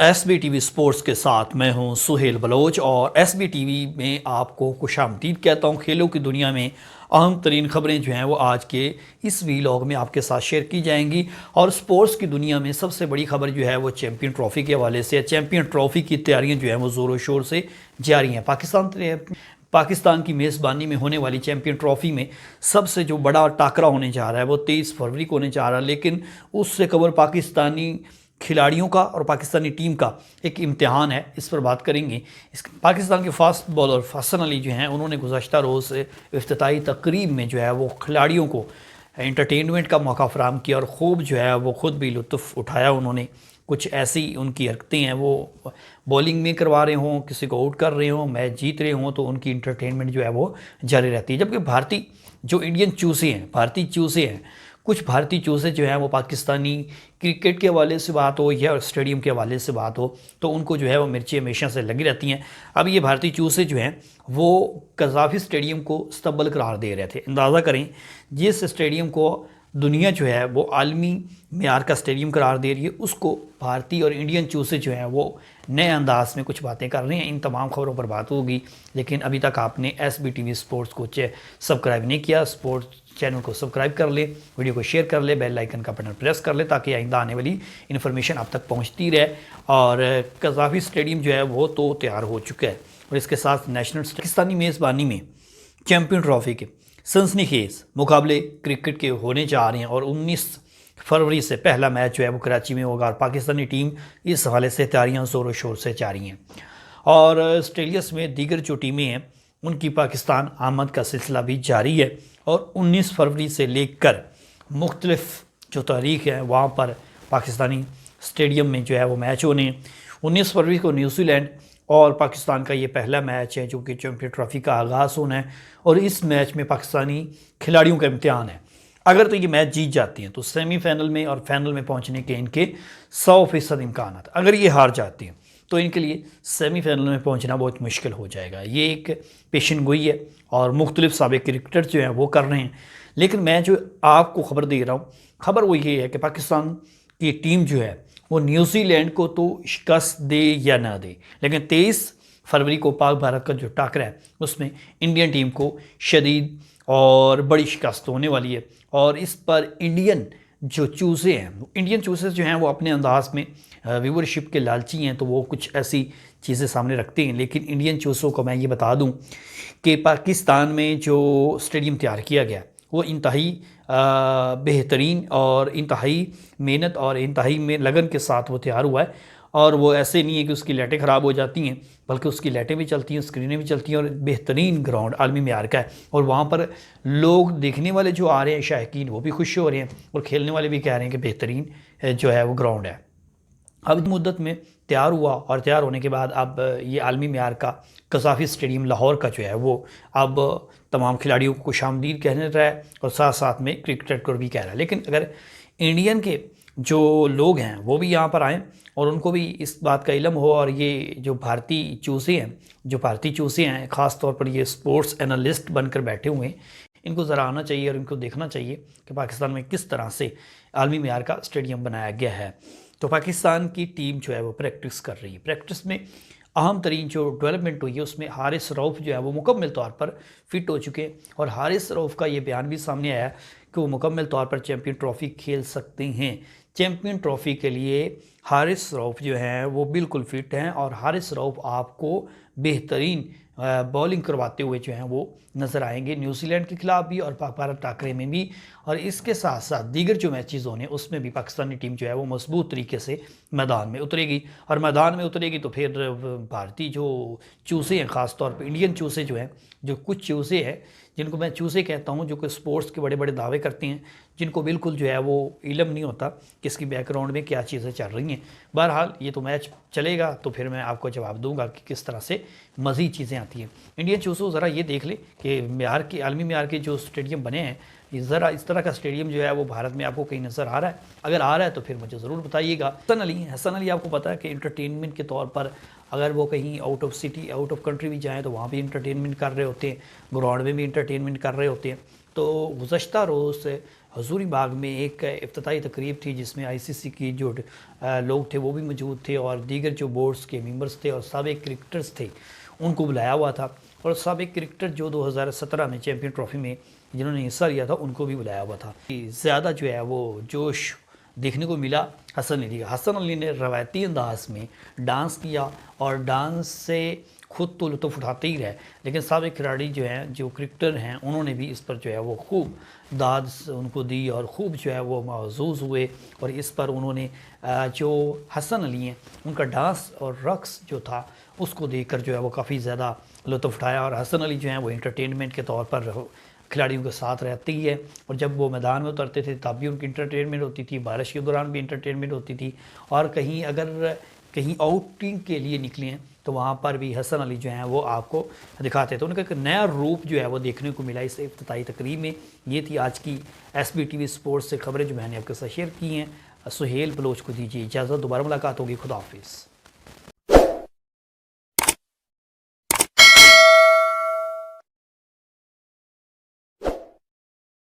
SB TV sports के साथ मैं हूं सुहेल बलोच और एसबी टीवी में आपको खुशामदीद कहता हूं। खेलों की दुनिया में अहम तरीन खबरें जो हैं वो आज के इस वीलॉग में आपके साथ शेयर की जाएंगी। और स्पोर्ट्स की दुनिया में सबसे बड़ी खबर जो है वो चैंपियन ट्रॉफी के हवाले से है। चैंपियन ट्रॉफी की तैयारियां जो हैं वो ज़ोरों शोर से जारी हैं। पाकिस्तान की मेज़बानी में होने वाली चैंपियन ट्रॉफी में सबसे जो बड़ा टाकरा होने जा रहा है वो 23 फरवरी को होने जा रहा है। लेकिन उससे कबल पाकिस्तानी खिलाड़ियों का और पाकिस्तानी टीम का एक इम्तिहान है, इस पर बात करेंगे। पाकिस्तान के फास्ट बॉलर हसन अली जो हैं उन्होंने गुज़श्ता रोज़ इफ्तिताई तकरीब में जो है वो खिलाड़ियों को एंटरटेनमेंट का मौका फ़राहम किया और ख़ूब जो है वो ख़ुद भी लुत्फ़ उठाया। उन्होंने कुछ ऐसी उनकी हरकतें हैं, वो बॉलिंग में करवा रहे हों, किसी को आउट कर रहे हों, मैच जीत रहे हों, तो उनकी इंटरटेनमेंट जो है वो जारी रहती है। जबकि भारतीय जो इंडियन चूसे हैं, कुछ भारतीय चूसे जो हैं वो पाकिस्तानी क्रिकेट के हवाले से बात हो या स्टेडियम के हवाले से बात हो तो उनको जो है वो मिर्ची हमेशा से लगी रहती हैं। अब ये भारतीय चूसे जो हैं वो कज़ाफ़ी स्टेडियम को अस्तबल करार दे रहे थे। अंदाज़ा करें, जिस स्टेडियम को दुनिया जो है वो आलमी मेयार का स्टेडियम करार दे रही है, उसको भारतीय और इंडियन चूसे जो हैं वो नए अंदाज में कुछ बातें कर रहे हैं। इन तमाम खबरों पर बात होगी। लेकिन अभी तक आपने SBTV स्पोर्ट्स को सब्सक्राइब नहीं किया, स्पोर्ट्स चैनल को सब्सक्राइब कर ले, वीडियो को शेयर कर ले, बेल आइकन का बटन प्रेस कर ले ताकि आइंदा आने वाली इन्फॉर्मेशन आप तक पहुंचती रहे। और कज़ाफ़ी स्टेडियम जो है वो तो तैयार हो चुका है और इसके साथ नेशनल पाकिस्तानी मेज़बानी में चैम्पियन ट्रॉफी के सनसनीखेज मुकाबले क्रिकेट के होने जा रहे हैं। और 19 फरवरी से पहला मैच जो है वो कराची में होगा और पाकिस्तानी टीम इस हवाले से तैयारियाँ ज़ोरों शोर से जारी हैं। और ऑस्ट्रेलिया में दीगर जो टीमें हैं उनकी पाकिस्तान आमद का सिलसिला भी जारी है। और 19 फरवरी से लेकर मुख्तलिफ जो तारीख है वहाँ पर पाकिस्तानी स्टेडियम में जो है वो मैच होने हैं। 19 फरवरी को न्यूजीलैंड और पाकिस्तान का ये पहला मैच है जो कि चैंपियन ट्रॉफी का आगाज़ होना है। और इस मैच में पाकिस्तानी खिलाड़ियों का इम्तिहान है। अगर तो ये मैच जीत जाती हैं तो सेमीफाइनल में और फाइनल में पहुंचने के इनके 100% इम्कान। अगर ये हार जाती हैं तो इनके लिए सेमीफाइनल में पहुंचना बहुत मुश्किल हो जाएगा। ये एक पेशन गोई है और मुख्तलिफ साबिक क्रिकेटर जो हैं वो कर रहे हैं। लेकिन मैं जो आपको खबर दे रहा हूँ, खबर वो ये है कि पाकिस्तान की टीम जो है वो न्यूजीलैंड को तो शिकस्त दे या ना दे, लेकिन 23 फरवरी को पाक भारत का जो टाकरा है उसमें इंडियन टीम को शदीद और बड़ी शिकस्त होने वाली है। और इस पर इंडियन चूसे जो हैं वो अपने अंदाज में व्यूवरशिप के लालची हैं, तो वो कुछ ऐसी चीज़ें सामने रखते हैं। लेकिन इंडियन चूसों को मैं ये बता दूं कि पाकिस्तान में जो स्टेडियम तैयार किया गया वो इंतहाई बेहतरीन और इंतहाई मेहनत और इंतहाई में लगन के साथ वो तैयार हुआ है। और वो ऐसे नहीं है कि उसकी लाइटें ख़राब हो जाती हैं, बल्कि उसकी लाइटें भी चलती हैं, स्क्रीनें भी चलती हैं और बेहतरीन ग्राउंड आलमी मेयार का है। और वहाँ पर लोग देखने वाले जो आ रहे हैं शायकीन वो भी खुश हो रहे हैं और खेलने वाले भी कह रहे हैं कि बेहतरीन जो है वो ग्राउंड है। अब इस मुद्दत में तैयार हुआ और तैयार होने के बाद अब ये आलमी मेयार का कज़ाफ़ी स्टेडियम लाहौर का जो है वो अब तमाम खिलाड़ियों को खुशामदीद कहने रहा है और साथ साथ में क्रिकेटर को भी कह रहा है। लेकिन अगर इंडियन के जो लोग हैं वो भी यहाँ पर आएँ और उनको भी इस बात का इल्म हो, और ये जो भारतीय चूसे हैं ख़ास तौर पर ये स्पोर्ट्स एनालिस्ट बनकर बैठे हुए हैं, इनको ज़रा आना चाहिए और इनको देखना चाहिए कि पाकिस्तान में किस तरह से आलमी मेयार का स्टेडियम बनाया गया है। तो पाकिस्तान की टीम जो है वो प्रैक्टिस कर रही है। प्रैक्टिस में अहम तरीन जो डेवलपमेंट हुई है उसमें हारिस रऊफ़ जो है वो मुकम्मल तौर पर फिट हो चुके हैं। और हारिस रऊफ़ का ये बयान भी सामने आया कि वो मुकम्मल तौर पर चैम्पियन ट्रॉफ़ी खेल सकते हैं। चैम्पियन ट्रॉफ़ी के लिए हारिस रऊफ़ जो हैं वो बिल्कुल फिट हैं और हारिस रऊफ़ आपको बेहतरीन बॉलिंग करवाते हुए जो हैं वो नज़र आएंगे न्यूजीलैंड के खिलाफ भी और पाक भारत टाकरे में भी। और इसके साथ साथ दीगर जो मैचेस होने उसमें भी पाकिस्तानी टीम जो है वो मजबूत तरीके से मैदान में उतरेगी। और मैदान में उतरेगी तो फिर भारतीय जो चूसे हैं, ख़ास तौर पर इंडियन चूसे जो हैं, जो कुछ चूसे हैं जिनको मैं चूसे कहता हूं, जो कि स्पोर्ट्स के बड़े बड़े दावे करते हैं, जिनको बिल्कुल जो है वो इल्म नहीं होता कि इसकी बैकग्राउंड में क्या चीज़ें चल रही हैं। बहरहाल ये तो मैच चलेगा तो फिर मैं आपको जवाब दूंगा कि किस तरह से मज़ीद चीज़ें आती हैं। इंडियन चूसो ज़रा ये देख ले कि आलमी मेयार के जो स्टेडियम बने हैं, ज़रा इस तरह का स्टेडियम जो है वो भारत में आपको कहीं नज़र आ रहा है? अगर आ रहा है तो फिर मुझे ज़रूर बताइएगा। हसन अली आपको पता है कि इंटरटेनमेंट के तौर पर अगर वो कहीं out of city, out of country भी जाएँ तो वहाँ भी इंटरटेनमेंट कर रहे होते हैं, ग्राउंड में भी इंटरटेनमेंट कर रहे होते हैं। तो गुज़श्ता रोज़ हजूरी बाग में एक इफ्तिताई तकरीब थी जिसमें आईसीसी की जो लोग थे वो भी मौजूद थे और दीगर जो बोर्ड्स के मेंबर्स थे और साबिक क्रिकेटर्स थे उनको बुलाया हुआ था। और साबिक क्रिकेटर जो 2017 में चैम्पियन ट्रॉफी में जिन्होंने हिस्सा लिया था उनको भी बुलाया हुआ था। ज़्यादा जो है वो जोश देखने को मिला हसन अली का। हसन अली ने रवायती अंदाज में डांस किया और डांस से खुद तो लुत्फ़ उठाते ही रहे, लेकिन साबिक खिलाड़ी जो हैं, जो क्रिकेटर हैं, उन्होंने भी इस पर जो है वो खूब दाद उनको दी और खूब जो है वो महसूस हुए। और इस पर उन्होंने जो हसन अली हैं उनका डांस और रक्स जो था उसको देखकर जो है वो काफ़ी ज़्यादा लुत्फ़ उठाया। और हसन अली जो हैं वो इंटरटेनमेंट के तौर पर खिलाड़ियों के साथ रहती है और जब वो मैदान में उतरते थे तब भी उनकी इंटरटेनमेंट होती थी, बारिश के दौरान भी इंटरटेनमेंट होती थी और कहीं आउटिंग के लिए निकले हैं तो वहाँ पर भी हसन अली जो हैं वो आपको दिखाते थे। उनका एक नया रूप जो है वो देखने को मिला इस इफ्तिताई तकरीब में। ये थी आज की SBTV स्पोर्ट्स से खबरें जो मैंने आपके साथ शेयर की हैं। सुहेल बलोच को दीजिए इजाज़त, दोबारा मुलाकात होगी। खुदा हाफिज़।